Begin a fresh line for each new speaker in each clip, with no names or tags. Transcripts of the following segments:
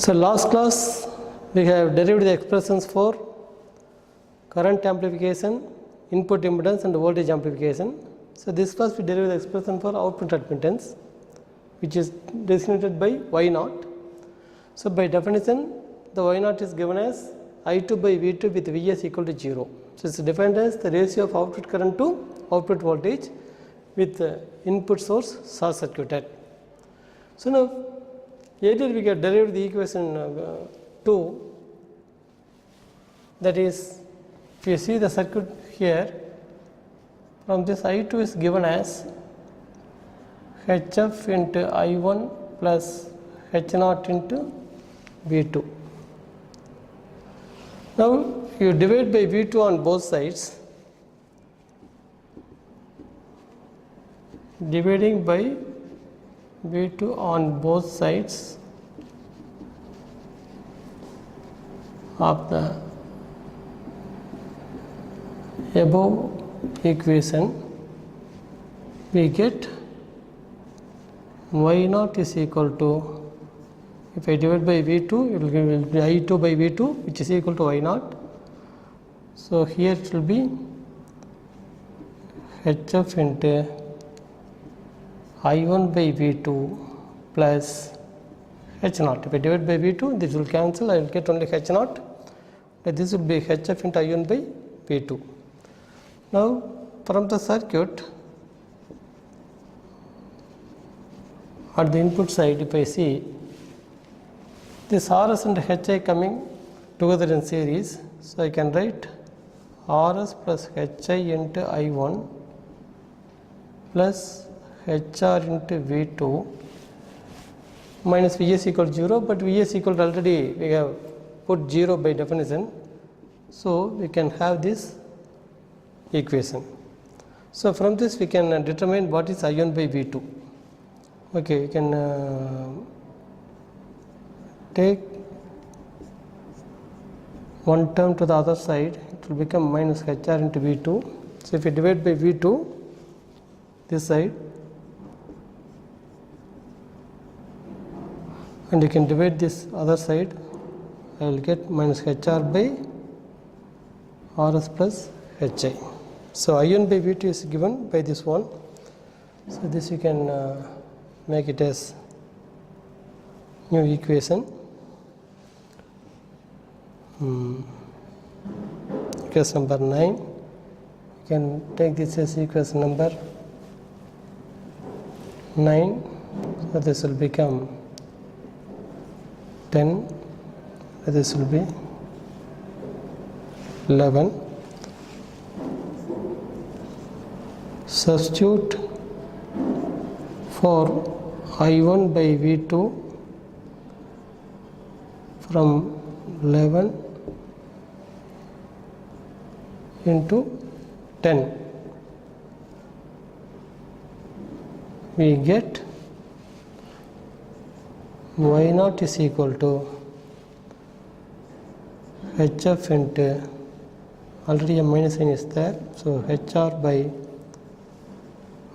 So last class we have derived the expressions for current amplification, input impedance and voltage amplification. So this class we derived the expression for output admittance, which is designated by Y0. So by definition the Y0 is given as I2 by V2 with Vs equal to 0. So it is defined as the ratio of output current to output voltage with input source short circuited. So now earlier we have derived the equation 2, that is, if you see the circuit here, from this I2 is given as Hf into I1 plus H0 into V2. Now you divide by V2 on both sides, dividing by V2 on both sides of the above equation, we get Y0 is equal to, if I divide by V2, it will be I2 by V2, which is equal to Y0. So here it will be Hf into I1 by V2 plus H0. If I divide by V2, this will cancel, I will get only H0. This will be Hf into I1 by V2. Now from the circuit, at the input side, if I see this Rs and Hi coming together in series, so I can write Rs plus Hi into I1 plus HR into V2 minus Vs equal to 0, but Vs equal to already we have put 0 by definition. So we can have this equation. So from this we can determine what is I1 by V2. Okay, we can take one term to the other side, it will become minus HR into V2. So if you divide by V2 this side, and you can divide this other side, I will get minus HR by Rs plus Hi. So I1 by V2 is given by this one. So this you can make it as new equation. Equation number 9. You can take this as equation number 9. So this will become 10, this will be 11. Substitute for I1 by V2 from 11 into 10, we get Y0 is equal to Hf into, already a minus sign is there, so HR by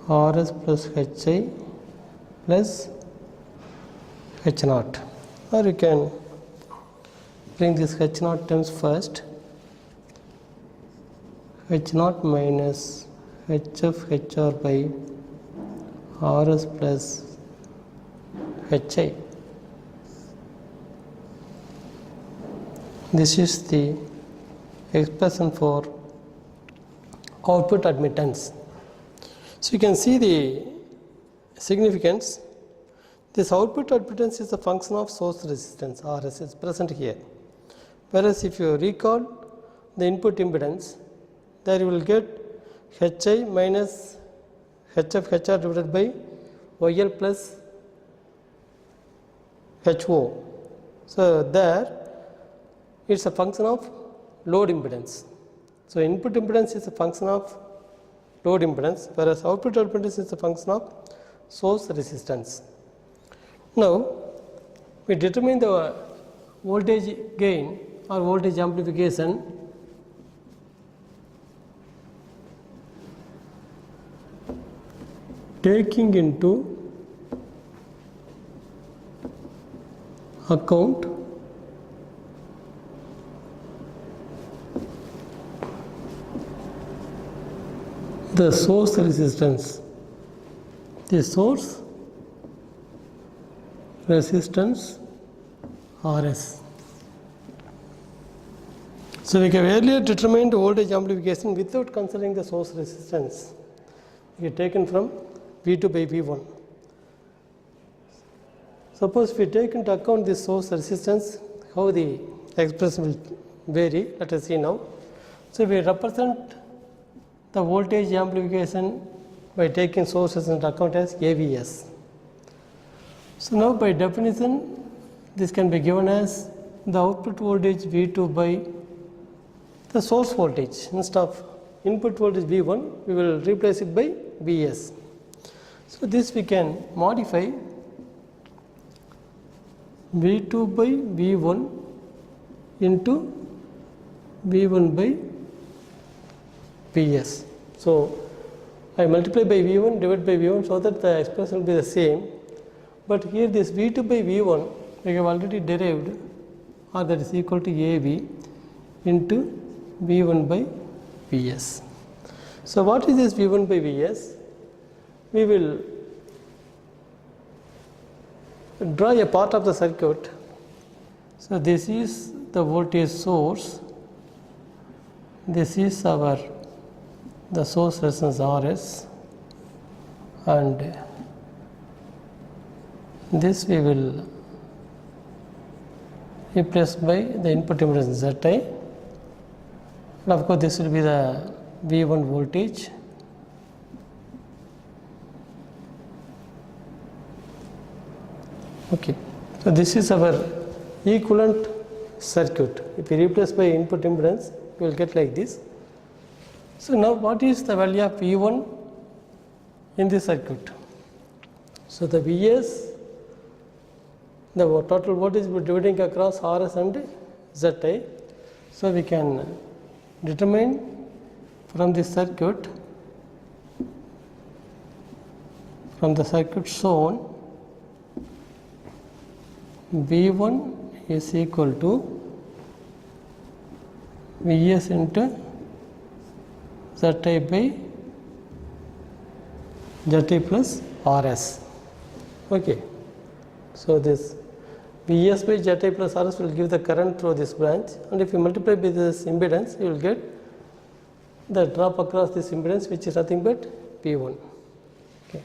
Rs plus Hi plus H0, or you can bring this H0 terms first, H0 minus Hf HR by Rs plus Hi. This is the expression for output admittance. So you can see the significance. This output admittance is a function of source resistance, Rs is present here. Whereas if you recall the input impedance, there you will get Hi minus Hf HR divided by YL plus HO. So there it is a function of load impedance. So input impedance is a function of load impedance, whereas output impedance is a function of source resistance. Now we determine the voltage gain or voltage amplification taking into account the source resistance. The source resistance Rs. So we have earlier determined voltage amplification without considering the source resistance. We have taken from V2 by V1. Suppose if we take into account this source resistance, how the expression will vary, let us see now. So we represent the voltage amplification by taking sources into account as AVS. So now by definition, this can be given as the output voltage V2 by the source voltage. Instead of input voltage V1, we will replace it by Vs. So this we can modify V2 by V1 into V1 by Vs. So I multiply by V1 divided by V1 so that the expression will be the same. But here this V2 by V1 we have already derived, or that is equal to AV into V1 by Vs. So what is this V1 by Vs? We will draw a part of the circuit. So this is the voltage source, this is the source resistance Rs, and this we will replace by the input impedance Zi, and of course this will be the V1 voltage. Okay, so this is our equivalent circuit. If we replace by input impedance, we will get like this. So now what is the value of V1 in this circuit? So the Vs, the total voltage we are dividing across Rs and Zi. So we can determine from this circuit, from the circuit shown, V1 is equal to Vs into Zi by Zi plus Rs. Okay. So this Vs by Zi plus Rs will give the current through this branch, and if you multiply by this impedance, you will get the drop across this impedance, which is nothing but P1. Okay.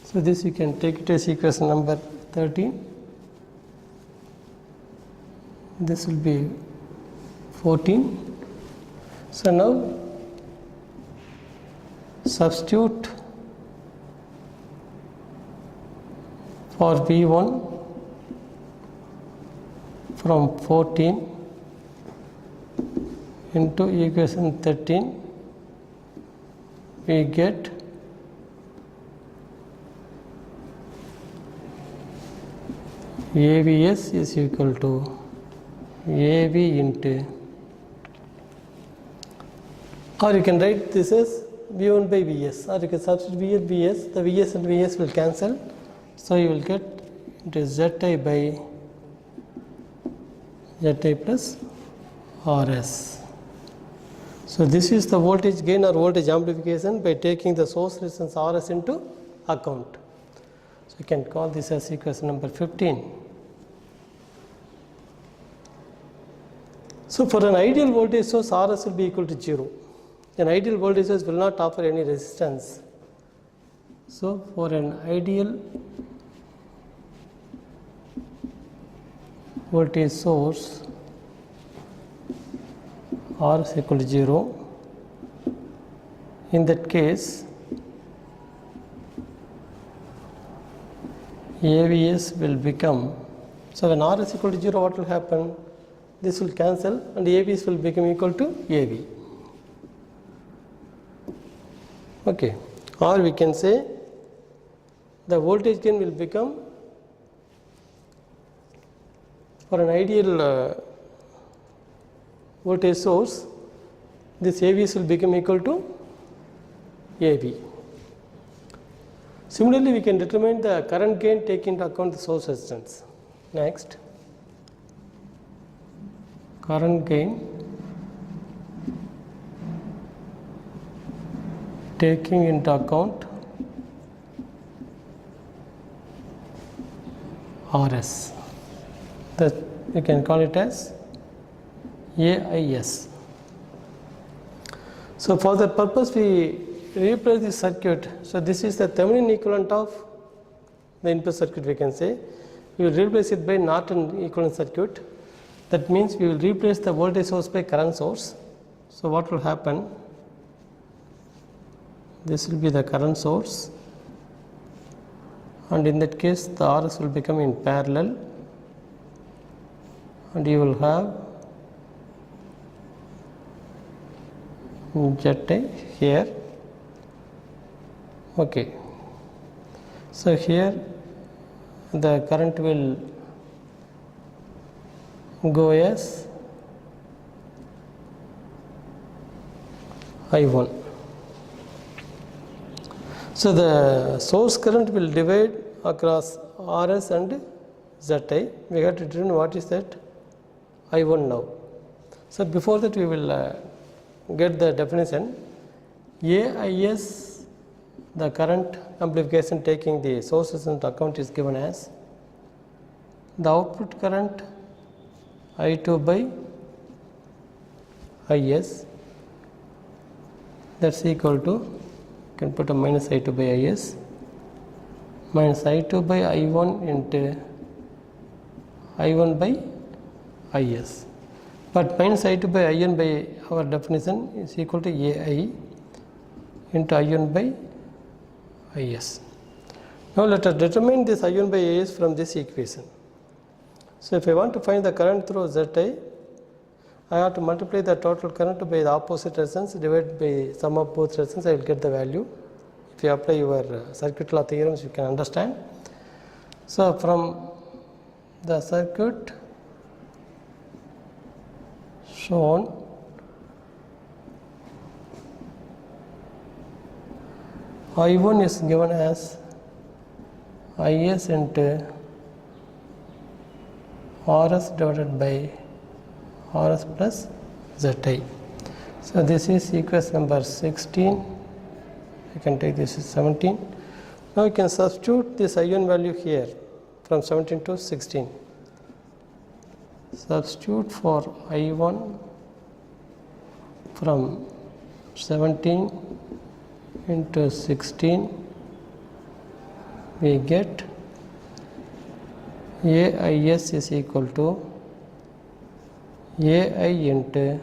So this you can take it as equation number 13. This will be 14. So now substitute for V1 from 14 into equation 13, we get AVS is equal to AV into, or you can write this as V1 by Vs, or you can substitute Vs, the Vs and Vs will cancel, so you will get into Zi by Zi plus Rs. So this is the voltage gain or voltage amplification by taking the source resistance Rs into account. So you can call this as equation number 15. So for an ideal voltage source, Rs will be equal to 0. An ideal voltage source will not offer any resistance. So for an ideal voltage source, R is equal to 0. In that case, AVS will become, so when R is equal to 0, what will happen? This will cancel and AVS will become equal to AV. Okay, or we can say the voltage gain will become, for an ideal voltage source, this AVS will become equal to AV. Similarly, we can determine the current gain taking into account the source resistance. Next, current gain taking into account RS, that you can call it as AIS. So for that purpose we replace this circuit. So this is the Thevenin equivalent of the input circuit, we can say. We will replace it by Norton equivalent circuit. That means we will replace the voltage source by current source. So what will happen? This will be the current source, and in that case the RS will become in parallel, and you will have ZA here. Okay. So here the current will go as I1. So the source current will divide across RS and ZI. We have to determine what is that I1 now. So before that we will get the definition. AIS, the current amplification taking the sources into account, is given as the output current I2 by IS, that's equal to, you can put a minus I2 by IS minus I2 by I1 into I1 by IS. But minus I2 by IN by our definition is equal to AI into I1 by IS. Now let us determine this I1 by IS from this equation. So if I want to find the current through ZI, I have to multiply the total current by the opposite resistance divided by sum of both resistance. I will get the value. If you apply your circuit law theorems, you can understand. So from the circuit shown, I1 is given as IS into RS divided by RS plus ZI. So this is equation number 16. You can take this as 17. Now you can substitute this I1 value here from 17 to 16. Substitute for I1 from 17 into 16, we get AIS is equal to AI into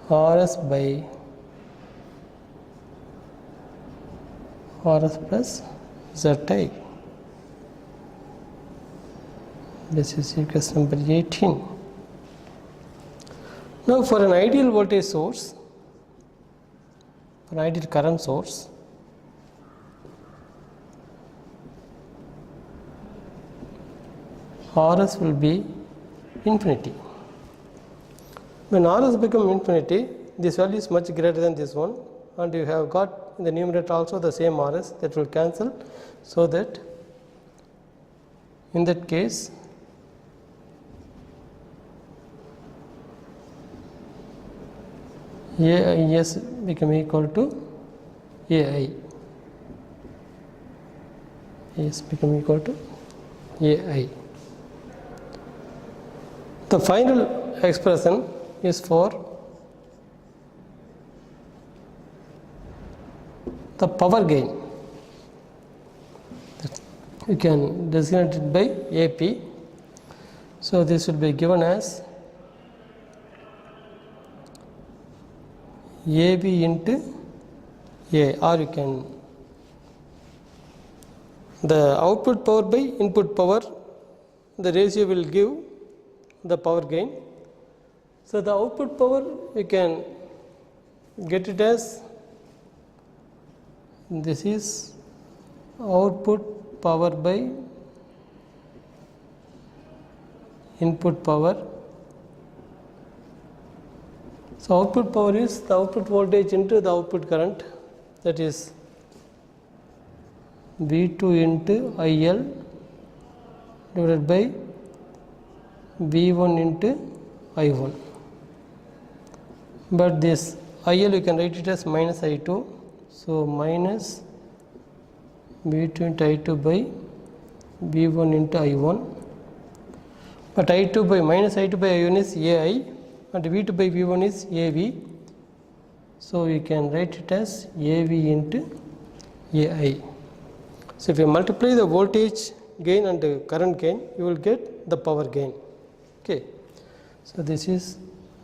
RS by RS plus ZI. This is equation number 18. Now for an ideal voltage source, for an ideal current source, RS will be infinity. When RS becomes infinity, this value is much greater than this one, and you have got in the numerator also the same RS, that will cancel, so that in that case AIS become equal to AI. AIS become equal to AI. The final expression is for the power gain. You can designate it by AP. So this will be given as AB into A, or you can the output power by input power, the ratio will give the power gain. So the output power you can get it as, this is output power by input power. So output power is the output voltage into the output current, that is V2 into IL divided by V1 into I1. But this IL you can write it as minus I2. So minus V2 into I2 by V1 into I1. But I2 by minus I2 by I1 is AI and V2 by V1 is AV. So we can write it as AV into AI. So if you multiply the voltage gain and the current gain, you will get the power gain. Okay. So this is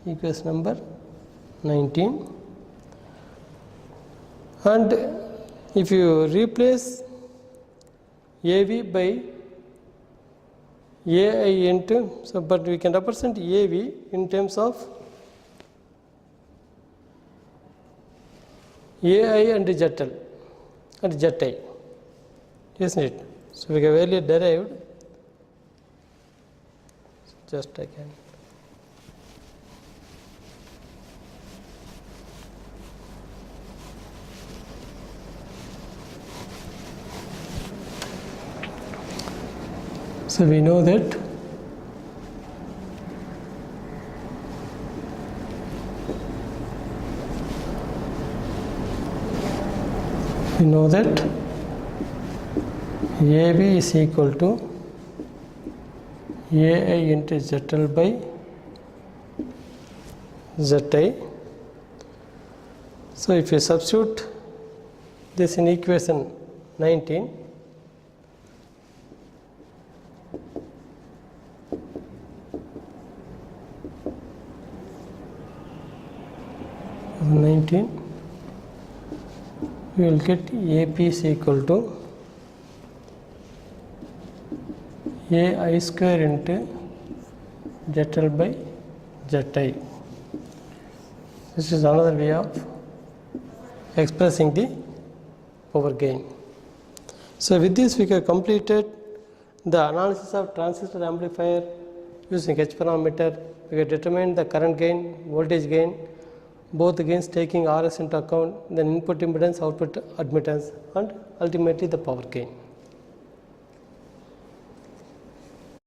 equation number 19. And if you replace AV by AI into, so but we can represent AV in terms of AI and ZL and ZI, isn't it? So we have earlier derived, just again. So we know that AV is equal to AI into ZL by ZI. So if you substitute this in equation 19, we will get AP is equal to AI square into ZL by ZI. This is another way of expressing the power gain. So with this we have completed the analysis of transistor amplifier using H parameter. We have determined the current gain, voltage gain, both gains taking RS into account, then input impedance, output admittance, and ultimately the power gain.